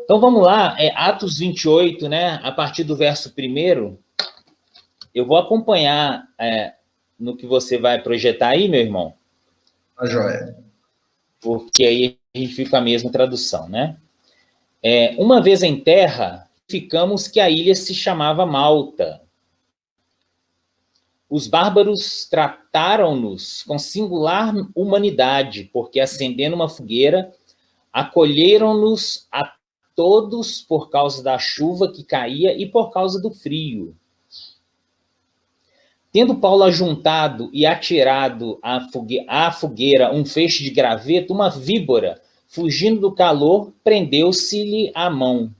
Então, vamos lá, Atos 28, né? A partir do verso 1º, eu vou acompanhar no que você vai projetar aí, meu irmão. A joia. Porque aí a gente fica com a mesma tradução, né? Uma vez em terra, ficamos que a ilha se chamava Malta. Os bárbaros trataram-nos com singular humanidade, porque, acendendo uma fogueira, acolheram-nos a todos por causa da chuva que caía e por causa do frio. Tendo Paulo ajuntado e atirado à fogueira um feixe de graveto, uma víbora, fugindo do calor, prendeu-se-lhe à mão.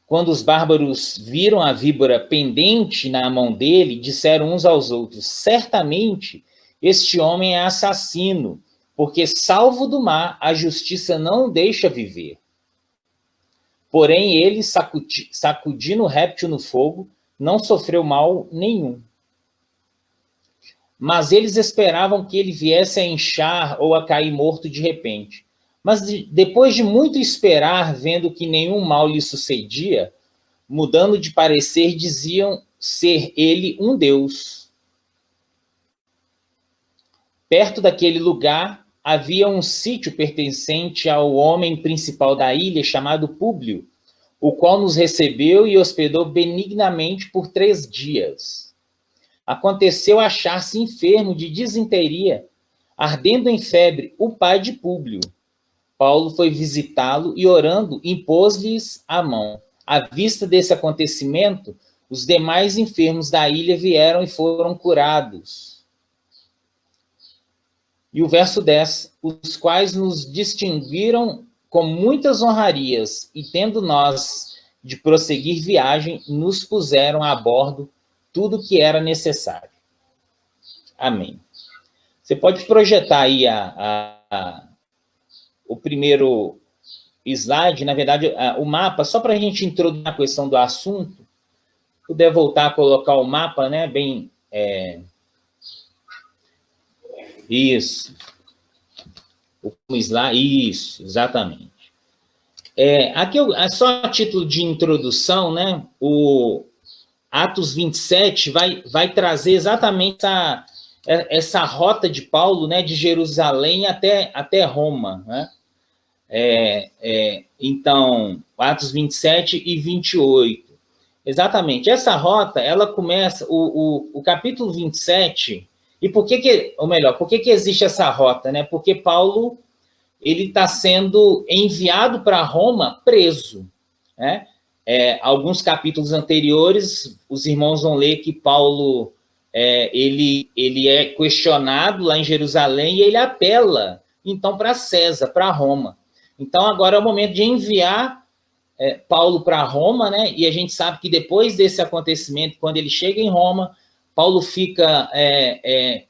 Quando os bárbaros viram a víbora pendente na mão dele, disseram uns aos outros: certamente este homem é assassino, porque, salvo do mar, a justiça não o deixa viver. Porém, ele, sacudindo o réptil no fogo, não sofreu mal nenhum. Mas eles esperavam que ele viesse a inchar ou a cair morto de repente. Mas depois de muito esperar, vendo que nenhum mal lhe sucedia, mudando de parecer, diziam ser ele um deus. Perto daquele lugar havia um sítio pertencente ao homem principal da ilha, chamado Públio, o qual nos recebeu e hospedou benignamente por 3 dias. Aconteceu achar-se enfermo de disenteria, ardendo em febre, o pai de Públio. Paulo foi visitá-lo e, orando, impôs-lhes a mão. À vista desse acontecimento, os demais enfermos da ilha vieram e foram curados. E o verso 10, os quais nos distinguiram com muitas honrarias, e tendo nós de prosseguir viagem, nos puseram a bordo tudo que era necessário. Amém. Você pode projetar aí o primeiro slide, na verdade, o mapa, só para a gente introduzir a questão do assunto, puder voltar a colocar o mapa, né, bem... Isso. O slide, isso, exatamente. Aqui, só a título de introdução, né, o Atos 27 vai trazer exatamente essa rota de Paulo, né, de Jerusalém até Roma, né? Então, Atos 27 e 28. Exatamente. Essa rota, ela começa, o capítulo 27, e por que existe essa rota, né? Porque Paulo, ele está sendo enviado para Roma preso, né? Alguns capítulos anteriores, os irmãos vão ler que Paulo, ele é questionado lá em Jerusalém e ele apela, então, para César, para Roma. Então, agora é o momento de enviar Paulo para Roma, né? E a gente sabe que depois desse acontecimento, quando ele chega em Roma, Paulo fica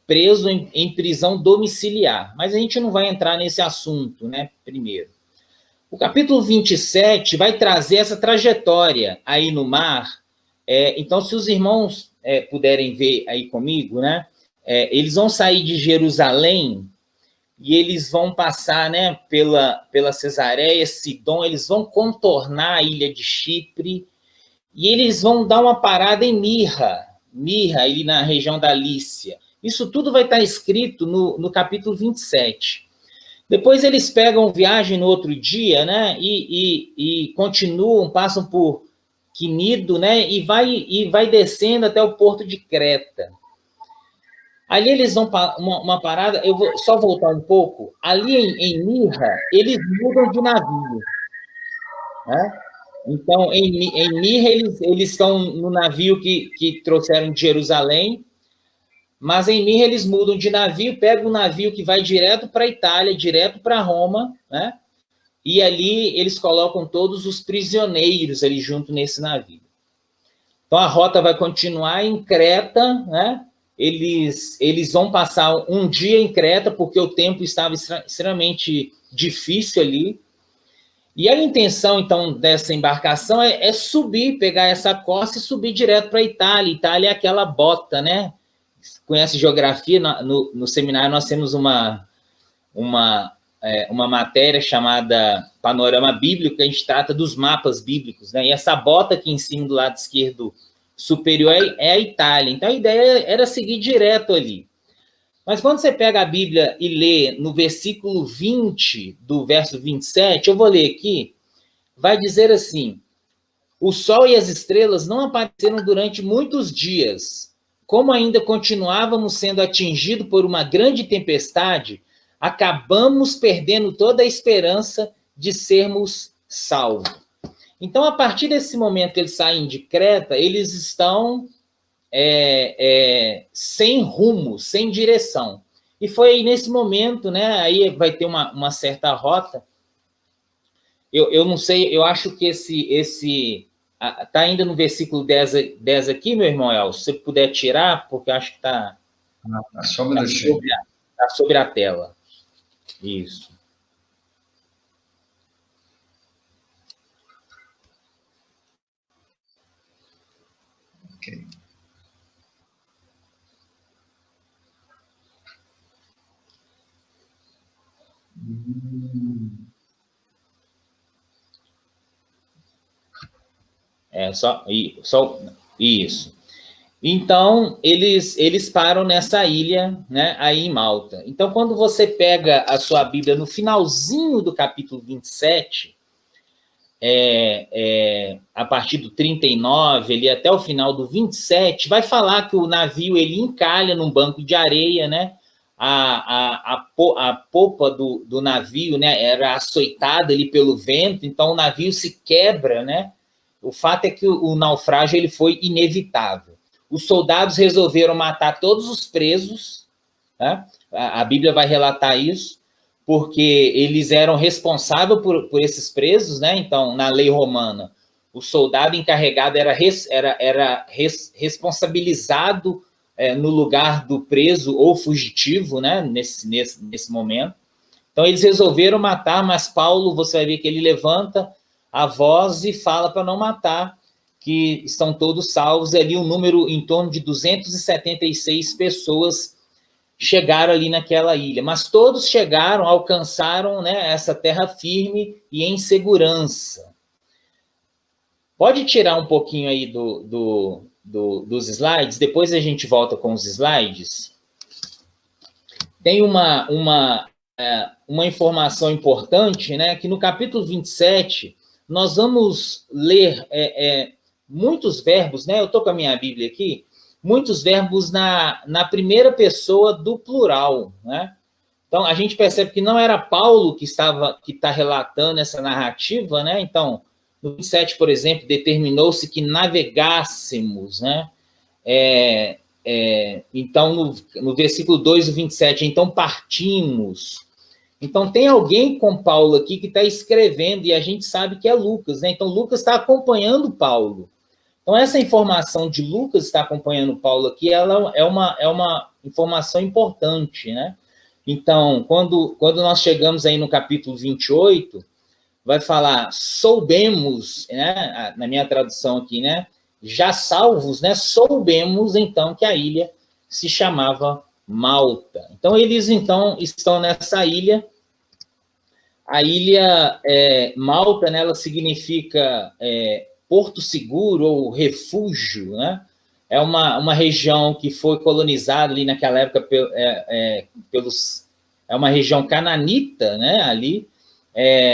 preso em prisão domiciliar. Mas a gente não vai entrar nesse assunto, né? Primeiro. O capítulo 27 vai trazer essa trajetória aí no mar. Então, se os irmãos puderem ver aí comigo, né? Eles vão sair de Jerusalém e eles vão passar, né, pela Cesareia, Sidom, eles vão contornar a ilha de Chipre e eles vão dar uma parada em Mirra, ali na região da Lícia. Isso tudo vai estar escrito no capítulo 27. Depois eles pegam viagem no outro dia, né, e continuam, passam por Quinido, né, e vai descendo até o porto de Creta. Ali eles vão para uma parada, eu vou só voltar um pouco. Ali em Mirra, eles mudam de navio, né? Então, em Mirra, eles estão no navio que trouxeram de Jerusalém, mas em Mirra eles mudam de navio, pegam um navio que vai direto para a Itália, direto para Roma, né? E ali eles colocam todos os prisioneiros ali junto nesse navio. Então, a rota vai continuar em Creta, né? Eles vão passar um dia em Creta, porque o tempo estava extremamente difícil ali. E a intenção, então, dessa embarcação é subir, pegar essa costa e subir direto para a Itália. Itália é aquela bota, né? Conhece geografia? No seminário nós temos uma uma matéria chamada Panorama Bíblico, que a gente trata dos mapas bíblicos, né? E essa bota aqui em cima do lado esquerdo superior é a Itália. Então, a ideia era seguir direto ali. Mas quando você pega a Bíblia e lê no versículo 20 do verso 27, eu vou ler aqui, vai dizer assim: o sol e as estrelas não apareceram durante muitos dias. Como ainda continuávamos sendo atingidos por uma grande tempestade, acabamos perdendo toda a esperança de sermos salvos. Então, a partir desse momento que eles saem de Creta, eles estão sem rumo, sem direção. E foi aí nesse momento, né? Aí vai ter uma certa rota. Eu não sei, eu acho que esse tá ainda no versículo 10 aqui, meu irmão Elcio, se você puder tirar, porque eu acho que está sobre a tela. Isso. Ok. Só isso. Então, eles param nessa ilha, né, aí em Malta. Então, quando você pega a sua Bíblia no finalzinho do capítulo 27, a partir do 39, ali até o final do 27, vai falar que o navio ele encalha num banco de areia, né? A popa do navio, né, era açoitada ali pelo vento, então o navio se quebra, né? O fato é que o naufrágio ele foi inevitável. Os soldados resolveram matar todos os presos, né? A Bíblia vai relatar isso, porque eles eram responsáveis por esses presos, né? Então, na lei romana, o soldado encarregado era responsabilizado no lugar do preso ou fugitivo, né? Nesse momento. Então, eles resolveram matar, mas Paulo, você vai ver que ele levanta a voz e fala para não matar, que estão todos salvos. E ali um número em torno de 276 pessoas chegaram ali naquela ilha, mas todos chegaram, alcançaram, né, essa terra firme e em segurança. Pode tirar um pouquinho aí dos slides, depois a gente volta com os slides. Tem uma informação importante, né, que no capítulo 27, nós vamos ler muitos verbos, né, eu estou com a minha Bíblia aqui, muitos verbos na primeira pessoa do plural, né? Então, a gente percebe que não era Paulo que está relatando essa narrativa, né? Então, no 27, por exemplo, determinou-se que navegássemos, né? Então, no versículo 2 do 27, então partimos. Então, tem alguém com Paulo aqui que está escrevendo, e a gente sabe que é Lucas, né? Então, Lucas está acompanhando Paulo. Então, essa informação de Lucas está acompanhando Paulo aqui, ela é uma informação importante, né? Então, quando nós chegamos aí no capítulo 28, vai falar, soubemos, né? Na minha tradução aqui, né? Já salvos, né? Soubemos, então, que a ilha se chamava Malta. Então, eles, então, estão nessa ilha. A ilha Malta, né? Ela significa... Porto Seguro ou refúgio, né? É uma região que foi colonizada ali naquela época pelos... É uma região cananita, né? Ali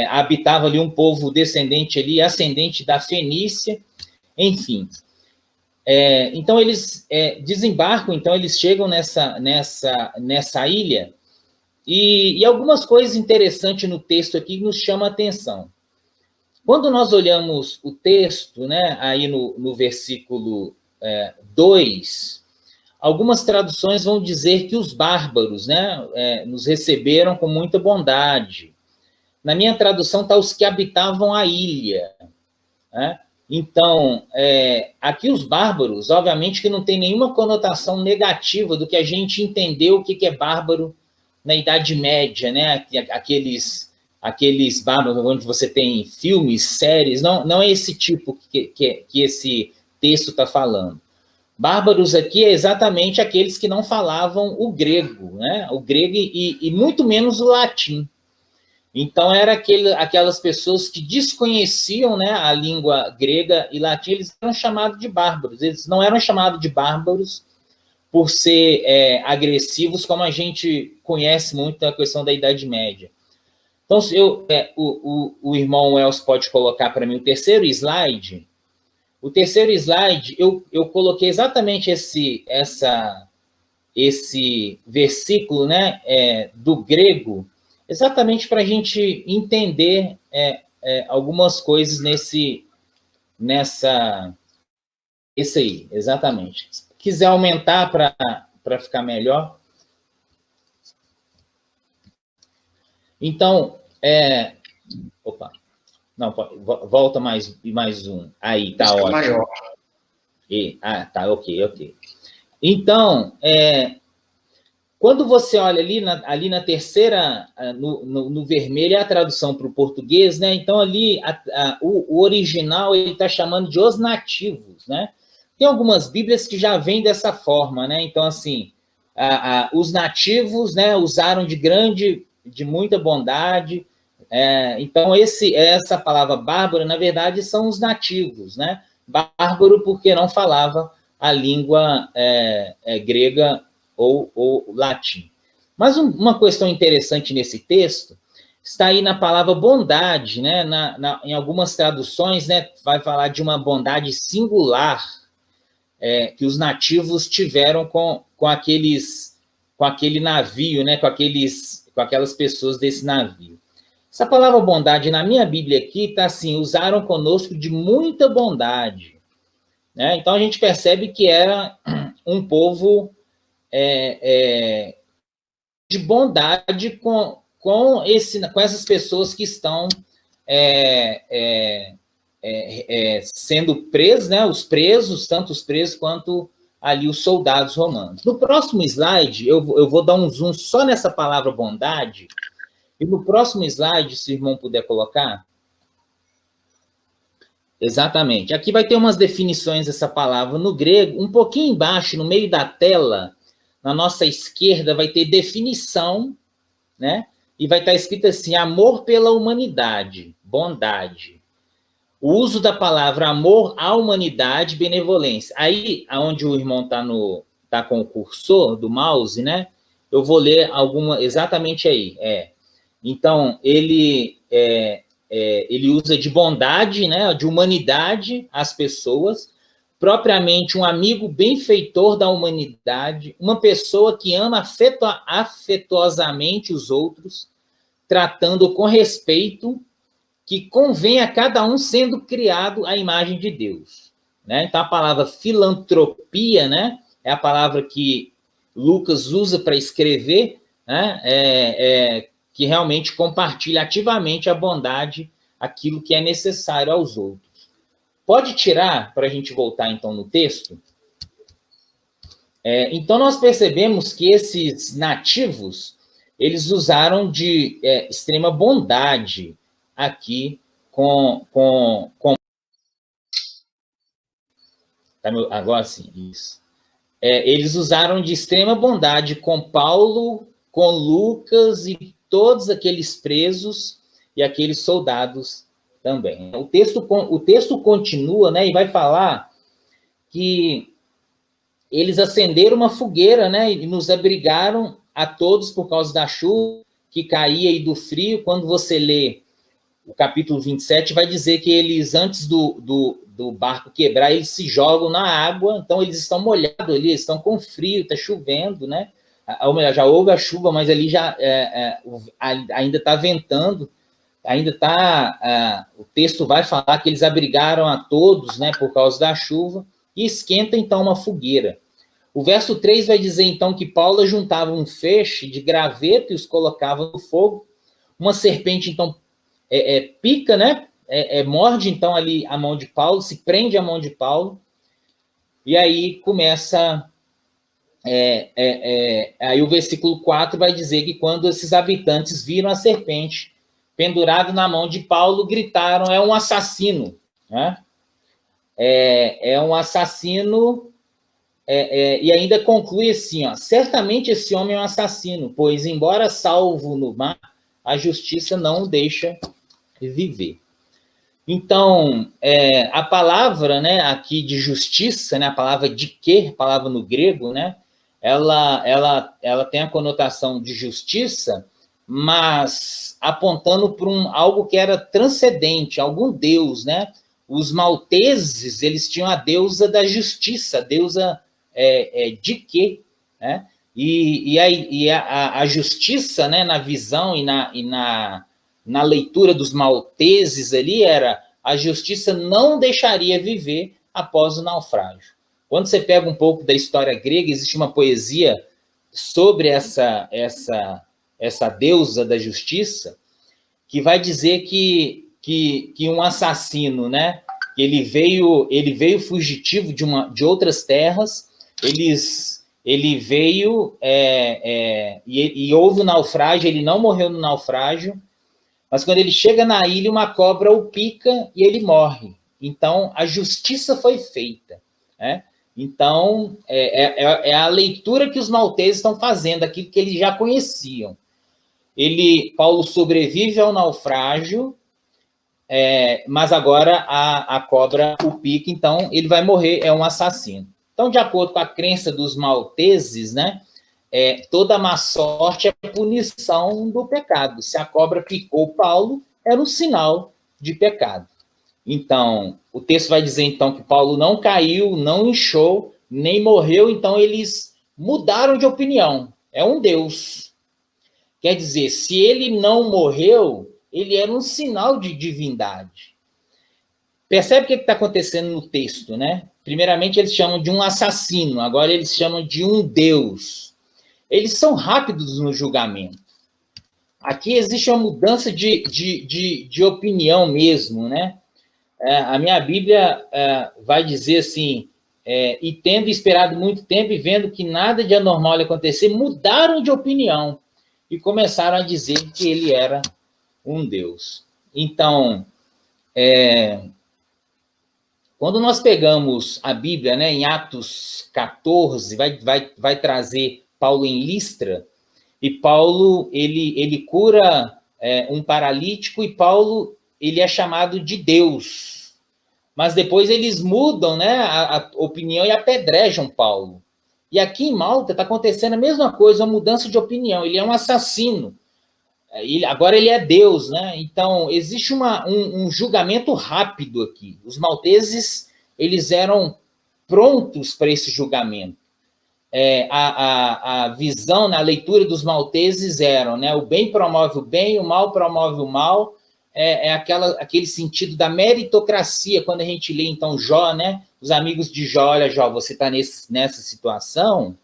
habitava ali um povo descendente ali, ascendente da Fenícia, enfim. Então eles desembarcam, então eles chegam nessa ilha e algumas coisas interessantes no texto aqui nos chamam a atenção. Quando nós olhamos o texto, né, aí no versículo 2, algumas traduções vão dizer que os bárbaros, né, nos receberam com muita bondade. Na minha tradução está os que habitavam a ilha, né? Então, aqui os bárbaros, obviamente que não tem nenhuma conotação negativa do que a gente entendeu o que é bárbaro na Idade Média, né? Aqueles bárbaros onde você tem filmes, séries, não é esse tipo que esse texto está falando. Bárbaros aqui é exatamente aqueles que não falavam o grego, né? O grego e muito menos o latim. Então, aquelas pessoas que desconheciam, né, a língua grega e latim, eles eram chamados de bárbaros. Eles não eram chamados de bárbaros por ser agressivos, como a gente conhece muito a questão da Idade Média. Então, o irmão Wells pode colocar para mim o terceiro slide. O terceiro slide, eu coloquei exatamente esse versículo, né, do grego, exatamente para a gente entender algumas coisas esse aí, exatamente. Se quiser aumentar para ficar melhor. Então, opa, não, volta mais um. Aí, tá ótimo. Maior. Tá, ok. Então, quando você olha ali na terceira, no vermelho, é a tradução para o português, né? Então, ali, o original, ele está chamando de os nativos, né? Tem algumas Bíblias que já vêm dessa forma, né? Então, assim, os nativos, né, usaram de muita bondade. Então, essa palavra bárbaro, na verdade, são os nativos, né? Bárbaro porque não falava a língua grega ou latim. Mas uma questão interessante nesse texto está aí na palavra bondade, né? Em algumas traduções, né, vai falar de uma bondade singular que os nativos tiveram com aquele navio, né? Com aquelas pessoas desse navio. Essa palavra bondade, na minha Bíblia aqui, está assim, usaram conosco de muita bondade. Né? Então, a gente percebe que era um povo de bondade com essas pessoas que estão sendo presos, né? Os presos, tanto os presos quanto ali os soldados romanos. No próximo slide, eu vou dar um zoom só nessa palavra bondade, e no próximo slide, se o irmão puder colocar. Exatamente. Aqui vai ter umas definições dessa palavra no grego. Um pouquinho embaixo, no meio da tela, na nossa esquerda, vai ter definição, né? E vai estar escrito assim, amor pela humanidade, bondade. O uso da palavra amor à humanidade, benevolência. Aí, onde o irmão tá com o cursor do mouse, né? Eu vou ler exatamente aí. Então, ele usa de bondade, né, de humanidade às pessoas, propriamente um amigo benfeitor da humanidade, uma pessoa que ama afetuosamente os outros, tratando com respeito, que convém a cada um sendo criado à imagem de Deus. Né? Então, a palavra filantropia, né, é a palavra que Lucas usa para escrever, né, que realmente compartilha ativamente a bondade, aquilo que é necessário aos outros. Pode tirar, para a gente voltar, então, no texto? Então, nós percebemos que esses nativos, eles usaram de extrema bondade aqui agora sim, isso. Eles usaram de extrema bondade com Paulo, com Lucas e todos aqueles presos e aqueles soldados também. O texto continua, né, e vai falar que eles acenderam uma fogueira, né, e nos abrigaram a todos por causa da chuva que caía e do frio. Quando você lê o capítulo 27, vai dizer que eles, antes do barco quebrar, eles se jogam na água, então eles estão molhados ali, eles estão com frio, está chovendo, né? Ou melhor, já houve a chuva, mas ali já ainda está ventando, ainda está... o texto vai falar que eles abrigaram a todos, né, por causa da chuva, e esquenta, então, uma fogueira. O verso 3 vai dizer, então, que Paulo juntava um feixe de graveto e os colocava no fogo. Uma serpente, então, pica, né? Morde, então, ali a mão de Paulo, se prende a mão de Paulo, e aí começa... aí o versículo 4 vai dizer que quando esses habitantes viram a serpente pendurada na mão de Paulo, gritaram, é um assassino, né? É um assassino, e ainda conclui assim, ó, certamente esse homem é um assassino, pois, embora salvo no mar, a justiça não o deixa viver. Então, a palavra, né, aqui de justiça, né, a palavra dike, a palavra no grego, né, ela tem a conotação de justiça, mas apontando para algo que era transcendente, algum deus, né? Os malteses, eles tinham a deusa da justiça, a deusa Dike, né? E a justiça, né, na visão e na leitura dos malteses ali, era a justiça não deixaria viver após o naufrágio. Quando você pega um pouco da história grega, existe uma poesia sobre essa deusa da justiça, que vai dizer que um assassino, né, ele veio fugitivo de outras terras, ele veio e houve um naufrágio, ele não morreu no naufrágio, mas quando ele chega na ilha, uma cobra o pica e ele morre. Então, a justiça foi feita, né? Então, é a leitura que os malteses estão fazendo, aquilo que eles já conheciam. Paulo sobrevive ao naufrágio, mas agora a cobra o pica, então ele vai morrer, é um assassino. Então, de acordo com a crença dos malteses, né, toda má sorte é punição do pecado. Se a cobra picou Paulo, era um sinal de pecado. Então, o texto vai dizer, então, que Paulo não caiu, não inchou, nem morreu, então eles mudaram de opinião. É um Deus. Quer dizer, se ele não morreu, ele era um sinal de divindade. Percebe o que está acontecendo no texto, né? Primeiramente, eles chamam de um assassino, agora eles chamam de um Deus. Eles são rápidos no julgamento. Aqui existe uma mudança de opinião mesmo, né? A minha Bíblia vai dizer assim, e tendo esperado muito tempo e vendo que nada de anormal ia acontecer, mudaram de opinião e começaram a dizer que ele era um Deus. Então, quando nós pegamos a Bíblia, né, em Atos 14, vai trazer Paulo em Listra, e Paulo ele cura um paralítico, e Paulo ele é chamado de Deus. Mas depois eles mudam, né, a opinião e apedrejam Paulo. E aqui em Malta está acontecendo a mesma coisa, uma mudança de opinião. Ele é um assassino. Agora ele é Deus, né? Então, existe um julgamento rápido aqui. Os malteses, eles eram prontos para esse julgamento. A visão, na leitura dos malteses eram, né? O bem promove o bem, o mal promove o mal. Aquele sentido da meritocracia, quando a gente lê, então, Jó, né? Os amigos de Jó, olha, Jó, você está nessa situação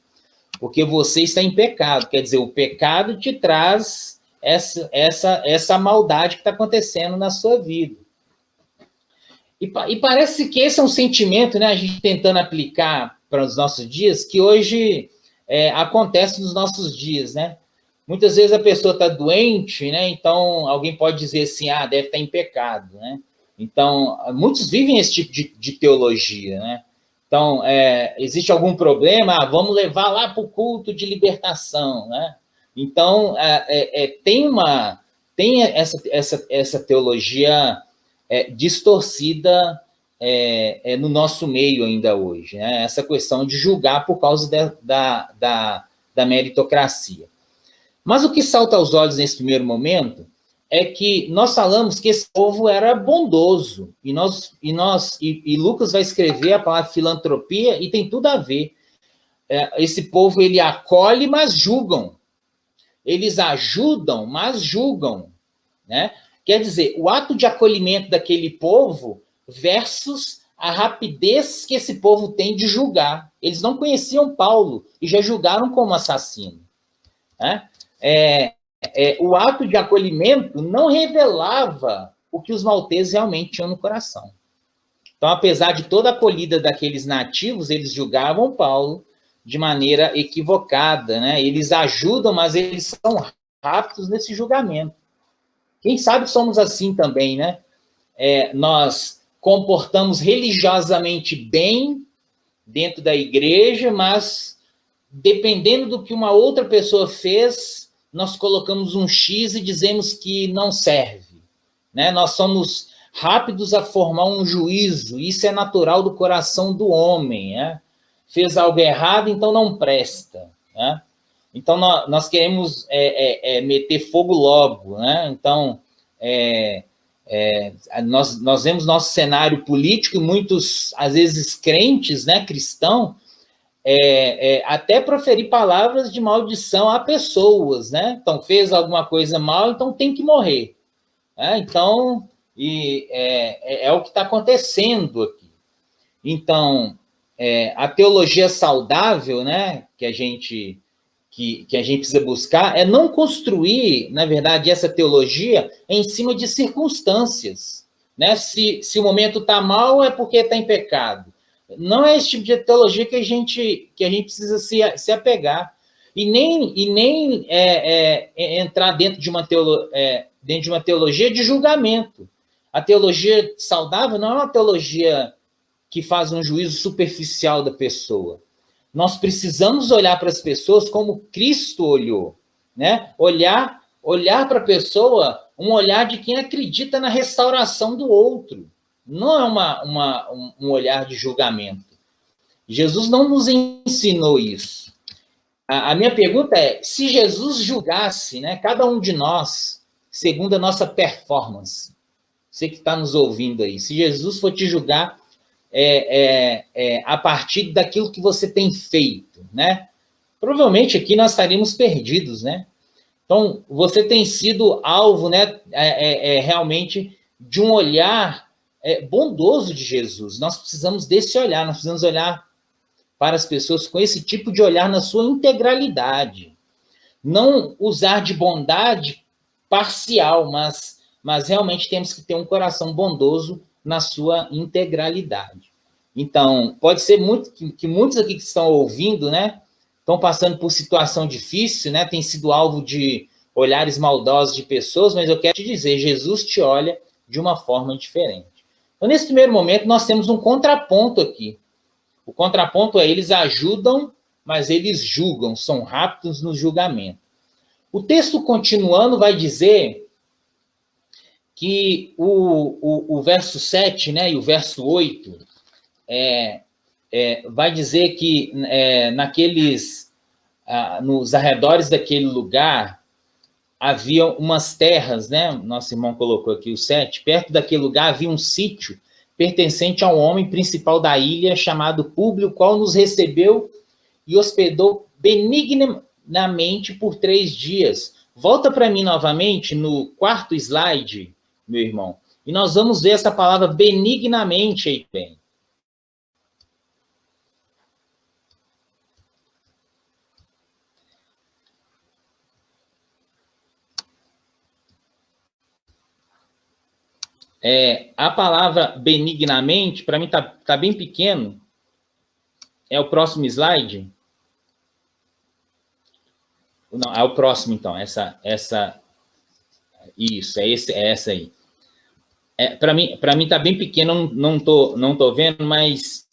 porque você está em pecado. Quer dizer, o pecado te traz essa maldade que está acontecendo na sua vida. E parece que esse é um sentimento, né? A gente tentando aplicar para os nossos dias, que hoje acontece nos nossos dias, né? Muitas vezes a pessoa está doente, né? Então, alguém pode dizer assim, deve estar em pecado, né? Então, muitos vivem esse tipo de teologia, né? Então, existe algum problema? Vamos levar lá para o culto de libertação, né? Então, tem essa teologia distorcida no nosso meio ainda hoje, né? Essa questão de julgar por causa da meritocracia. Mas o que salta aos olhos nesse primeiro momento é que nós falamos que esse povo era bondoso, e Lucas vai escrever a palavra filantropia, e tem tudo a ver. Esse povo, ele acolhe, mas julgam. Eles ajudam, mas julgam, né? Quer dizer, o ato de acolhimento daquele povo versus a rapidez que esse povo tem de julgar. Eles não conheciam Paulo e já julgaram como assassino, né? O ato de acolhimento não revelava o que os malteses realmente tinham no coração. Então, apesar de toda a acolhida daqueles nativos, eles julgavam Paulo de maneira equivocada, né? Eles ajudam, mas eles são rápidos nesse julgamento. Quem sabe somos assim também, né? Nós comportamos religiosamente bem dentro da igreja, mas dependendo do que uma outra pessoa fez, nós colocamos um X e dizemos que não serve, né? Nós somos rápidos a formar um juízo, isso é natural do coração do homem, né? Fez algo errado, então não presta, né? Então, nós queremos meter fogo logo, né? Então, nós vemos nosso cenário político e muitos, às vezes, crentes, né, cristãos, até proferir palavras de maldição a pessoas, né? Então, fez alguma coisa mal, então tem que morrer. Né? Então, é o que está acontecendo aqui. Então, a teologia saudável, né, que a gente precisa buscar, é não construir, na verdade, essa teologia em cima de circunstâncias. Né? Se o momento está mal, é porque está em pecado. Não é esse tipo de teologia que a gente precisa se apegar. E nem entrar dentro de uma teologia de julgamento. A teologia saudável não é uma teologia que faz um juízo superficial da pessoa. Nós precisamos olhar para as pessoas como Cristo olhou, né? Olhar para a pessoa, um olhar de quem acredita na restauração do outro. Não é um olhar de julgamento. Jesus não nos ensinou isso. A minha pergunta é, se Jesus julgasse, né, cada um de nós, segundo a nossa performance, você que está nos ouvindo aí, se Jesus for te julgar a partir daquilo que você tem feito, né? Provavelmente aqui nós estaríamos perdidos, né? Então, você tem sido alvo, né, realmente de um olhar bondoso de Jesus. Nós precisamos desse olhar, nós precisamos olhar para as pessoas com esse tipo de olhar na sua integralidade. Não usar de bondade parcial, mas realmente temos que ter um coração bondoso na sua integralidade. Então, pode ser que muitos aqui que estão ouvindo, né, estão passando por situação difícil, né, tem sido alvo de olhares maldosos de pessoas, mas eu quero te dizer, Jesus te olha de uma forma diferente. Então, nesse primeiro momento, nós temos um contraponto aqui. O contraponto é, eles ajudam, mas eles julgam, são rápidos no julgamento. O texto continuando vai dizer que o verso 7, né, e o verso 8, vai dizer que nos arredores daquele lugar havia umas terras, né? Nosso irmão colocou aqui o 7, perto daquele lugar havia um sítio pertencente a um homem principal da ilha chamado Públio, qual nos recebeu e hospedou benignamente por 3 dias. Volta para mim novamente no 4º slide, meu irmão, e nós vamos ver essa palavra benignamente aí bem. A palavra benignamente, para mim tá bem pequeno. É o próximo slide? Não, é o próximo, então. Isso, é essa aí. Para mim tá bem pequeno, não tô vendo, mas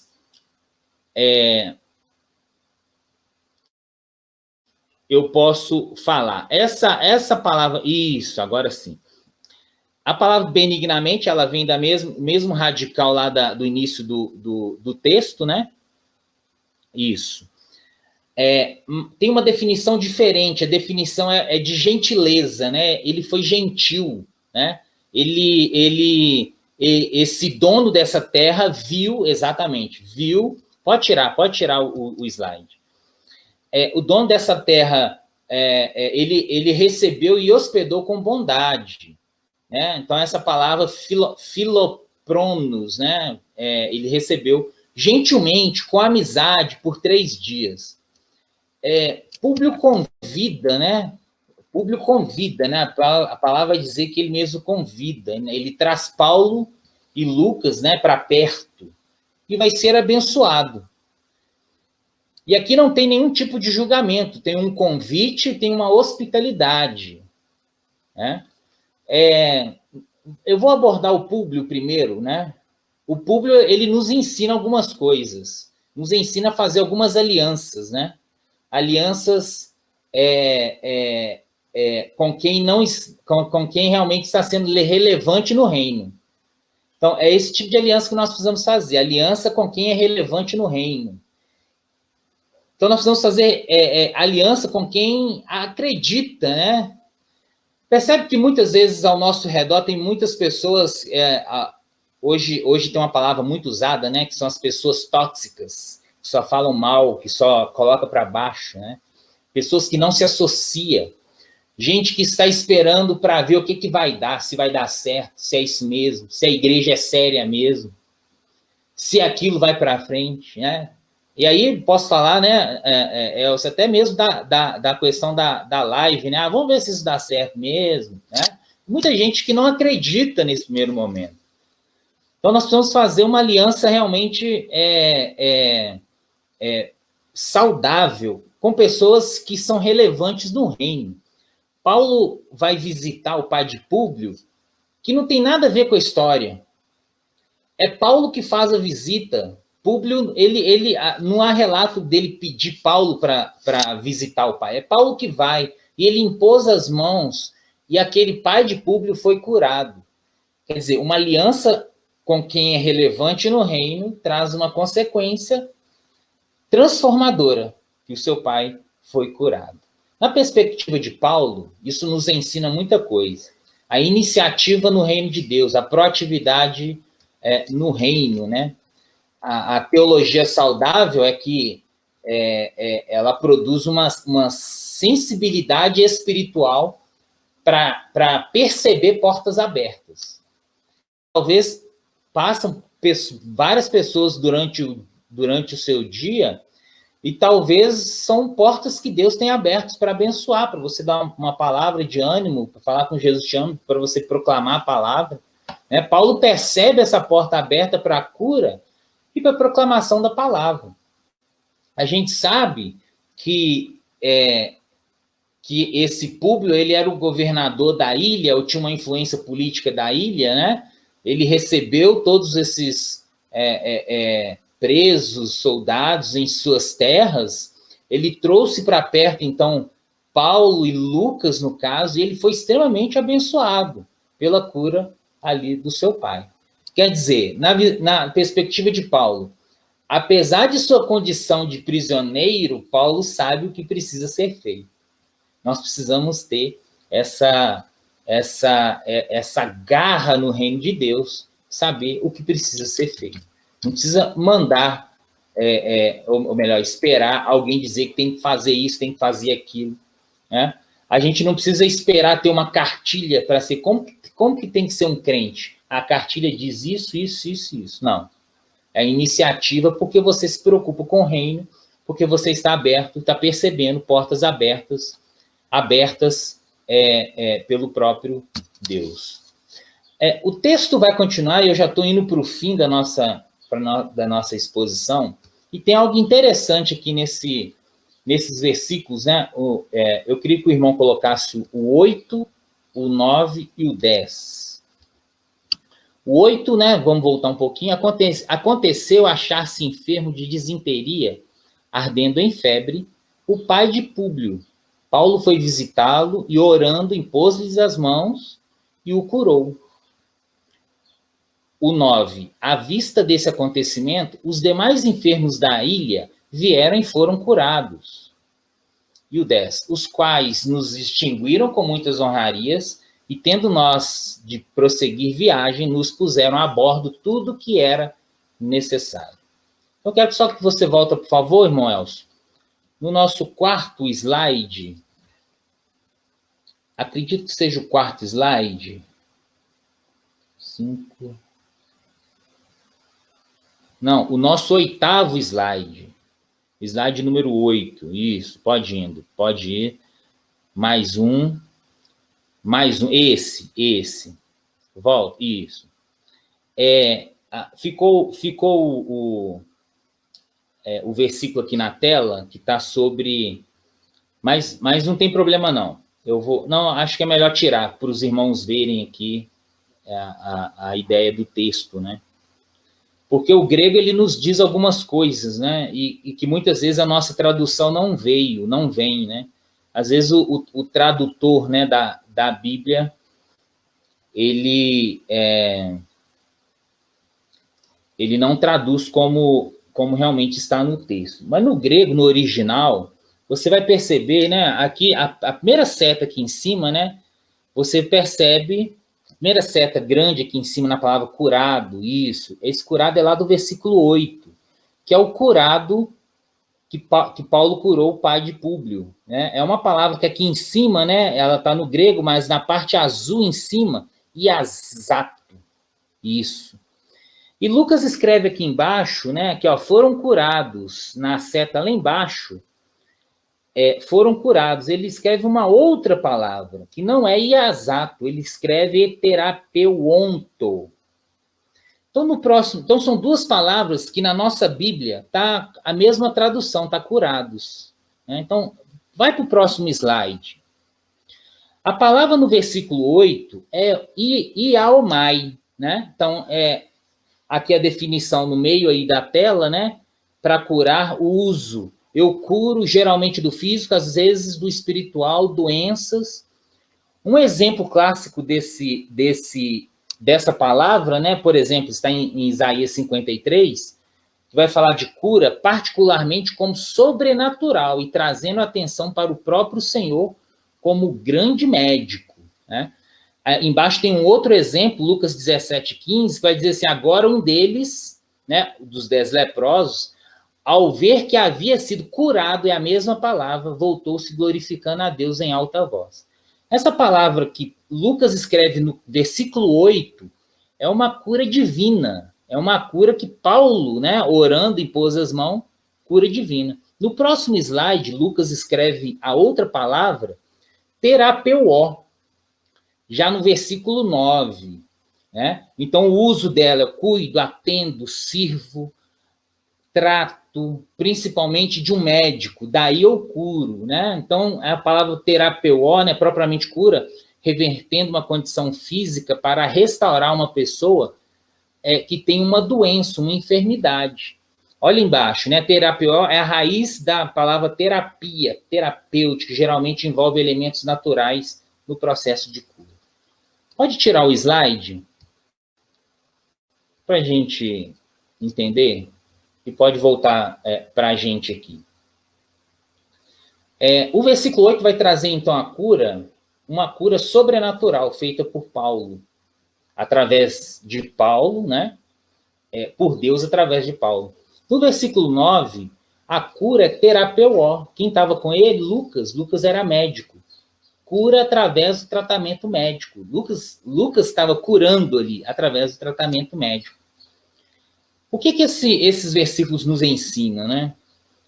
eu posso falar. Essa palavra, isso, agora sim. A palavra benignamente, ela vem da mesmo radical lá do início do texto, né? Isso. Tem uma definição diferente, a definição é de gentileza, né? Ele foi gentil, né? Esse dono dessa terra viu, pode tirar o slide. O dono dessa terra, ele recebeu e hospedou com bondade. Né? Então, essa palavra filopronos, né? Ele recebeu gentilmente, com amizade, por 3 dias. Públio convida, né? Públio convida, né? A palavra vai dizer que ele mesmo convida. Né? Ele traz Paulo e Lucas, né, para perto e vai ser abençoado. E aqui não tem nenhum tipo de julgamento, tem um convite, tem uma hospitalidade. Né? Eu vou abordar o Públio primeiro, né? O Públio, ele nos ensina algumas coisas, nos ensina a fazer algumas alianças, né? Alianças com quem não, com quem realmente está sendo relevante no reino. Então, é esse tipo de aliança que nós precisamos fazer, aliança com quem é relevante no reino. Então, nós precisamos fazer aliança com quem acredita, né? Percebe que muitas vezes ao nosso redor tem muitas pessoas, hoje tem uma palavra muito usada, né? Que são as pessoas tóxicas, que só falam mal, que só colocam para baixo, né? Pessoas que não se associam. Gente que está esperando para ver o que vai dar, se vai dar certo, se é isso mesmo, se a igreja é séria mesmo, se aquilo vai para frente, né? E aí, posso falar, né, até mesmo da questão da live, né? Vamos ver se isso dá certo mesmo, né? Muita gente que não acredita nesse primeiro momento. Então, nós precisamos fazer uma aliança realmente saudável com pessoas que são relevantes no reino. Paulo vai visitar o pai de Públio, que não tem nada a ver com a história. É Paulo que faz a visita. Públio, não há relato dele pedir Paulo para visitar o pai. É Paulo que vai, e ele impôs as mãos, e aquele pai de Públio foi curado. Quer dizer, uma aliança com quem é relevante no reino traz uma consequência transformadora, que o seu pai foi curado. Na perspectiva de Paulo, isso nos ensina muita coisa. A iniciativa no reino de Deus, a proatividade no reino, né? A teologia saudável é que ela produz uma sensibilidade espiritual para perceber portas abertas. Talvez passam várias pessoas durante o seu dia, e talvez são portas que Deus tem abertas para abençoar, para você dar uma palavra de ânimo, para falar com Jesus te amo, para você proclamar a palavra. Né? Paulo percebe essa porta aberta para a cura e para a proclamação da palavra. A gente sabe que esse Públio, ele era o governador da ilha, ou tinha uma influência política da ilha, né? Ele recebeu todos esses presos, soldados em suas terras, ele trouxe para perto, então, Paulo e Lucas, no caso, e ele foi extremamente abençoado pela cura ali do seu pai. Quer dizer, na perspectiva de Paulo, apesar de sua condição de prisioneiro, Paulo sabe o que precisa ser feito. Nós precisamos ter essa garra no reino de Deus, saber o que precisa ser feito. Não precisa mandar, ou melhor, esperar alguém dizer que tem que fazer isso, tem que fazer aquilo. Né? A gente não precisa esperar ter uma cartilha para ser... Como que tem que ser um crente? A cartilha diz isso, isso, isso, isso. Não. É iniciativa porque você se preocupa com o reino, porque você está aberto, está percebendo portas abertas pelo próprio Deus. O texto vai continuar, e eu já estou indo para o fim da nossa exposição, e tem algo interessante aqui nesses versículos, né? Eu queria que o irmão colocasse o 8, o 9 e o 10. O 8, né? Vamos voltar um pouquinho. Aconteceu achar-se enfermo de disenteria, ardendo em febre, o pai de Públio. Paulo foi visitá-lo e, orando, impôs-lhes as mãos e o curou. O 9. À vista desse acontecimento, os demais enfermos da ilha vieram e foram curados. E o 10. Os quais nos extinguiram com muitas honrarias e, tendo nós de prosseguir viagem, nos puseram a bordo tudo que era necessário. Eu quero só que você volte, por favor, irmão Elcio. No nosso quarto slide, acredito que seja o quarto slide. 5. Não, o nosso 8º slide. Slide número 8. Isso, pode ir. Mais um. Esse. Volta, isso. Ficou o versículo aqui na tela, que está sobre... Mas não tem problema, não. Não, acho que é melhor tirar, para os irmãos verem aqui a ideia do texto, né? Porque o grego, ele nos diz algumas coisas, né? E que muitas vezes a nossa tradução não vem, né? Às vezes o tradutor, né, da Bíblia, ele não traduz como realmente está no texto. Mas no grego, no original, você vai perceber, né, aqui, a primeira seta aqui em cima, né, você percebe, a primeira seta grande aqui em cima na palavra curado, isso, esse curado é lá do versículo 8, que é o curado que Paulo curou o pai de Públio, né? É uma palavra que aqui em cima, né, ela está no grego, mas na parte azul em cima, iasato, isso. E Lucas escreve aqui embaixo, né, que ó, foram curados, na seta lá embaixo, foram curados. Ele escreve uma outra palavra, que não é iasato, ele escreve heterapeuonto. Então, no próximo, então são duas palavras que na nossa Bíblia tá a mesma tradução, tá curados. Né? Então, vai para o próximo slide. A palavra no versículo 8 é iaomai, né? Então, aqui a definição no meio aí da tela, né? Para curar o uso. Eu curo geralmente do físico, às vezes do espiritual, doenças. Um exemplo clássico dessa palavra, né? Por exemplo, está em Isaías 53, que vai falar de cura particularmente como sobrenatural e trazendo atenção para o próprio Senhor como grande médico, né? Embaixo tem um outro exemplo, Lucas 17:15, que vai dizer assim, agora um deles, né, dos 10 leprosos, ao ver que havia sido curado, é a mesma palavra, voltou-se glorificando a Deus em alta voz. Essa palavra que Lucas escreve no versículo 8 é uma cura divina, é uma cura que Paulo, né, orando, impôs as mãos, cura divina. No próximo slide, Lucas escreve a outra palavra, terapeuó, já no versículo 9. Né? Então, o uso dela, eu cuido, atendo, sirvo, trato, principalmente de um médico, daí eu curo, né? Então, a palavra terapeuó, né, propriamente cura, revertendo uma condição física para restaurar uma pessoa que tem uma doença, uma enfermidade. Olha embaixo, né? Terapeuó é a raiz da palavra terapia, terapêutica, que geralmente envolve elementos naturais no processo de cura. Pode tirar o slide para a gente entender? E pode voltar para a gente aqui. O versículo 8 vai trazer, então, a cura, uma cura sobrenatural feita por Paulo, através de Paulo, né? Por Deus através de Paulo. No versículo 9, a cura é terapeuó. Quem estava com ele? Lucas era médico. Cura através do tratamento médico. Lucas estava curando ali, através do tratamento médico. O que esses versículos nos ensinam, né?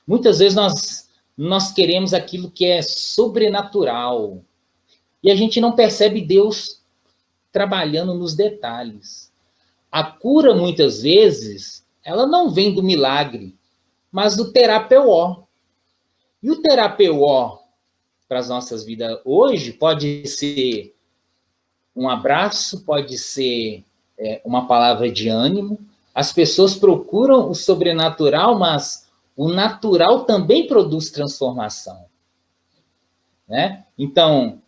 Muitas vezes nós queremos aquilo que é sobrenatural e a gente não percebe Deus trabalhando nos detalhes. A cura, muitas vezes, ela não vem do milagre, mas do terapeuó. E o terapeuó, para as nossas vidas hoje, pode ser um abraço, pode ser uma palavra de ânimo. As pessoas procuram o sobrenatural, mas o natural também produz transformação. Né? Então,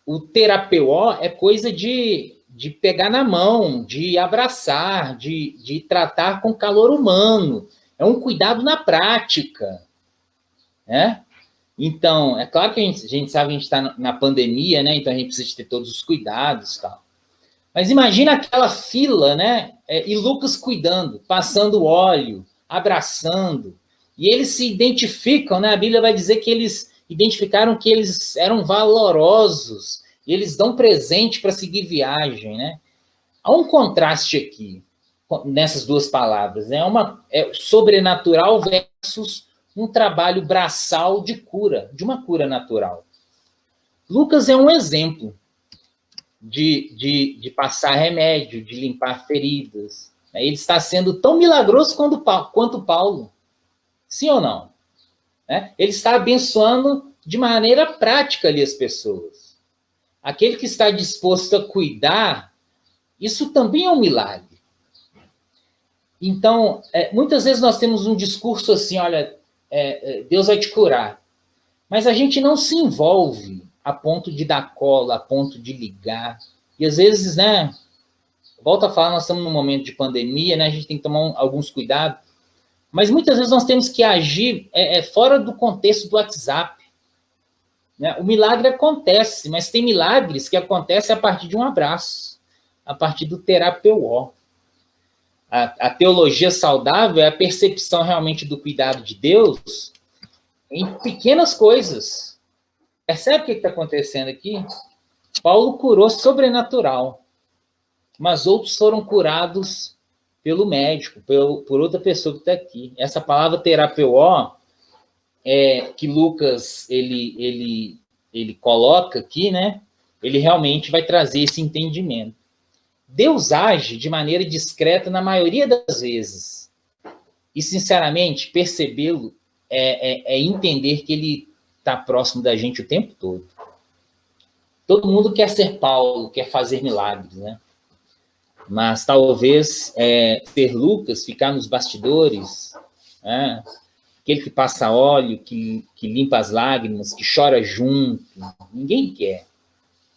o terapeuó é coisa de pegar na mão, de abraçar, de tratar com calor humano. É um cuidado na prática. Né? Então, é claro que a gente sabe que a gente está na pandemia, né? Então a gente precisa ter todos os cuidados e tal. Mas imagina aquela fila, né? E Lucas cuidando, passando óleo, abraçando. E eles se identificam, né? A Bíblia vai dizer que eles identificaram que eles eram valorosos. E eles dão presente para seguir viagem, né? Há um contraste aqui, nessas duas palavras. Né? Sobrenatural versus um trabalho braçal de cura, de uma cura natural. Lucas é um exemplo de passar remédio, de limpar feridas. Ele está sendo tão milagroso quanto Paulo. Sim ou não? Ele está abençoando de maneira prática ali as pessoas. Aquele que está disposto a cuidar, isso também é um milagre. Então, muitas vezes nós temos um discurso assim, olha, Deus vai te curar. Mas a gente não se envolve a ponto de dar cola, a ponto de ligar. E às vezes, né, volta a falar, nós estamos num momento de pandemia, né, a gente tem que tomar alguns cuidados, mas muitas vezes nós temos que agir fora do contexto do WhatsApp. Né? O milagre acontece, mas tem milagres que acontecem a partir de um abraço, a partir do terapeuó. A teologia saudável é a percepção realmente do cuidado de Deus em pequenas coisas. Percebe o que está acontecendo aqui? Paulo curou sobrenatural, mas outros foram curados pelo médico, por outra pessoa que está aqui. Essa palavra terapeuó, que Lucas ele coloca aqui, né? Ele realmente vai trazer esse entendimento. Deus age de maneira discreta na maioria das vezes. E, sinceramente, percebê-lo é entender que ele está próximo da gente o tempo todo. Todo mundo quer ser Paulo, quer fazer milagres, né? Mas talvez ser Lucas, ficar nos bastidores, né? Aquele que passa óleo, que limpa as lágrimas, que chora junto, ninguém quer.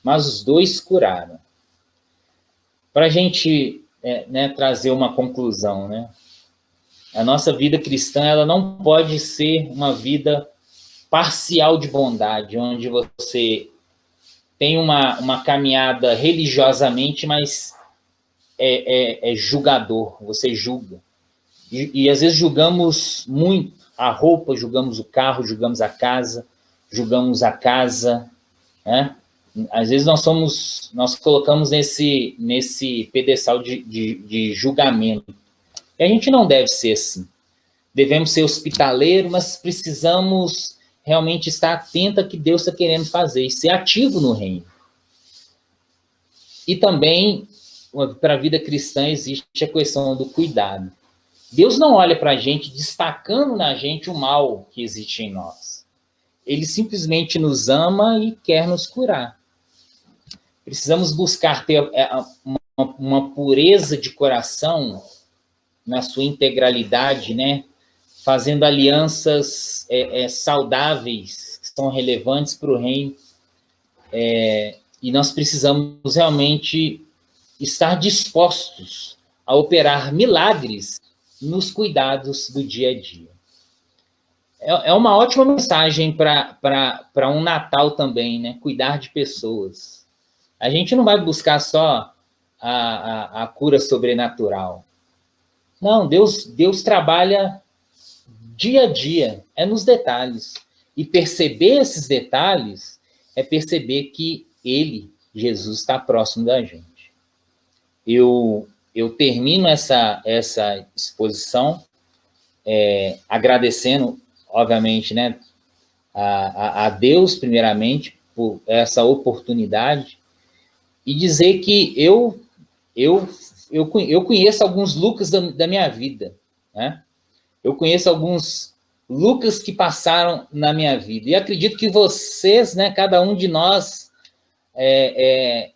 Mas os dois curaram. Para a gente trazer uma conclusão, né? A nossa vida cristã, ela não pode ser uma vida parcial de bondade, onde você tem uma caminhada religiosamente, mas é julgador, você julga. E às vezes julgamos muito a roupa, julgamos o carro, julgamos a casa, né? Às vezes nós colocamos nesse pedestal de julgamento. E a gente não deve ser assim. Devemos ser hospitaleiros, mas precisamos realmente estar atento a que Deus está querendo fazer e ser ativo no reino. E também, para a vida cristã, existe a questão do cuidado. Deus não olha para a gente destacando na gente o mal que existe em nós. Ele simplesmente nos ama e quer nos curar. Precisamos buscar ter uma pureza de coração na sua integralidade, né? Fazendo alianças saudáveis, que são relevantes para o reino. E nós precisamos realmente estar dispostos a operar milagres nos cuidados do dia a dia. É uma ótima mensagem para um Natal também, né? Cuidar de pessoas. A gente não vai buscar só a cura sobrenatural. Não, Deus trabalha dia a dia, nos detalhes. E perceber esses detalhes é perceber que Ele, Jesus, está próximo da gente. Eu termino essa exposição agradecendo, obviamente, né, a Deus, primeiramente, por essa oportunidade, e dizer que eu conheço alguns Lucas da minha vida, né? Eu conheço alguns Lucas que passaram na minha vida, e acredito que vocês, né, cada um de nós,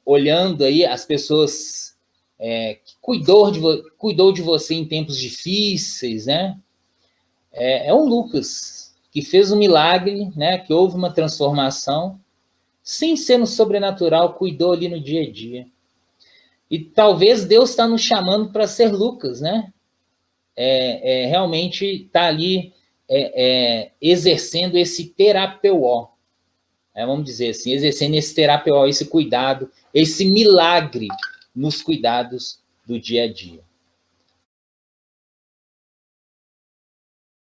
olhando aí as pessoas que cuidou de você em tempos difíceis, né? Um Lucas que fez um milagre, né? Que houve uma transformação, sem ser no sobrenatural, cuidou ali no dia a dia. E talvez Deus está nos chamando para ser Lucas, né? Realmente está ali exercendo esse terapeuó. Vamos dizer assim, exercendo esse terapeuó, esse cuidado, esse milagre nos cuidados do dia a dia.